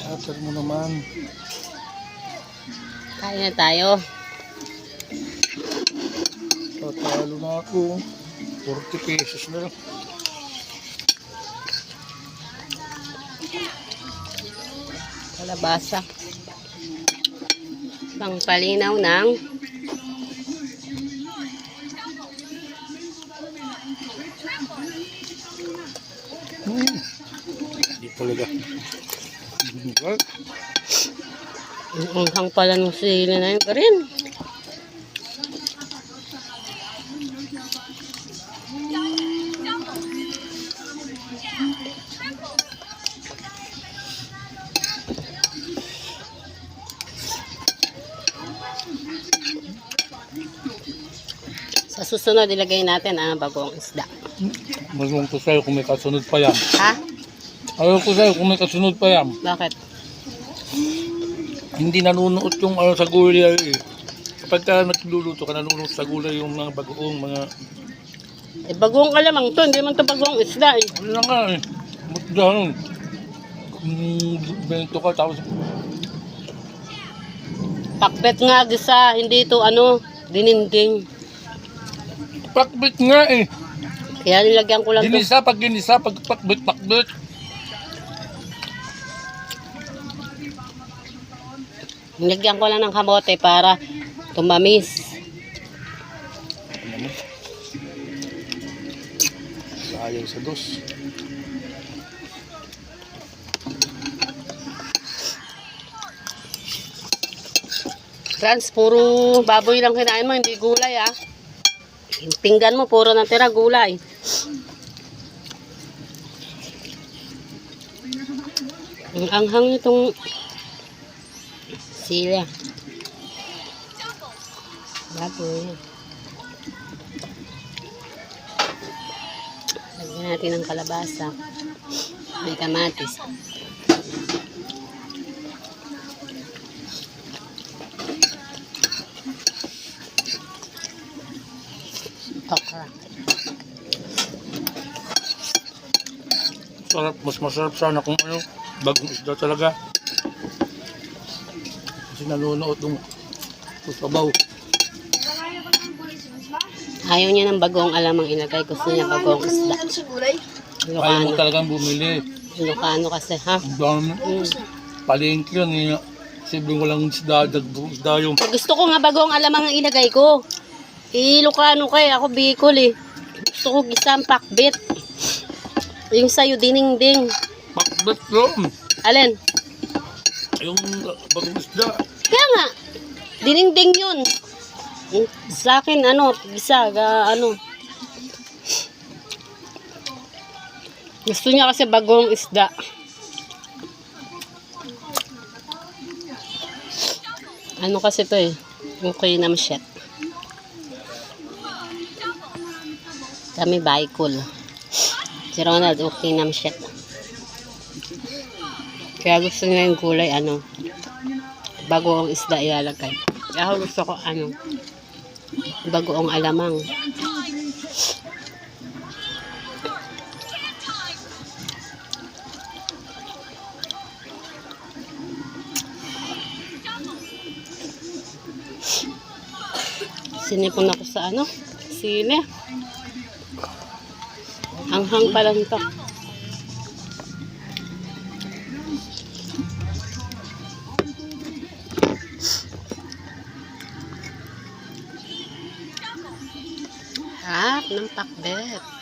Atar mo naman. Kain na tayo. Tatalo na ako. 40 pesos na lang. Kalabasa. Pangpalinaw ng Hindi talaga. Ang pala ng sili na yun ka rin. Sa susunod, ilagay natin ang bagong isda. Magmong ko sa'yo kung may kasunod pa yan. Ha? Ayaw ko sa'yo kung may kasunod pa yan. Bakit? Hindi nanunuot yung sa gulay eh. Kapag ka nagluluto ka, nanunuot sa gulay yung mga bagoong mga... Eh, bagong alamang to. Hindi man to bagong isda eh. Ano na nga eh. Ganun. Bento ka tapos... Pakbet nga gisa. Hindi to ano, dininding. Pakbit nga eh. Kaya nilagyan ko lang to. Ginisa, pag pakbit, pakbit. Nilagyan ko lang ng kamote para tumamis. Sayang sa dos. Franz, puro baboy lang kinain mo, hindi gulay ah. Yung pinggan mo, puro natira gulay. Ang anghang nitong sila. Baboy. Lagyan natin ng kalabasa. May kamatis. Okra. Sarap, mas masarap sana kung ano, bagong isda talaga. Kasi nanunuot yung sabaw. Ayaw niya ng bagong alamang ilagay. Gusto niya bagong isda. Ayaw mo Ilocano. talagang bumili. Ilocano kasi ha. Ang dami. Palengke yun eh. Sibling walang isda, dagbong isda yung... Gusto ko nga bagong alamang ang ilagay ko. Ilocano kay ako Bicol eh. Gusto ko gisang pakbit. Yung sayo diningding. Pakbet yun. Alin? Yung bagong isda. Kaya nga. Diningding yun. Sa akin ano, gisa ano. Gusto niya kasi bagong isda. Ano kasi to eh. Yung kinamsyet. Kami Bicol. Si Ronald okay naman siya. Kaya gusto niya yung gulay ano. Bagoong isda ilalagay. Kaya ako gusto ko ano. Bagoong alamang. Sinipon ako sa ano. Sili. Hanghang pa lang to. Harap ng pakbet.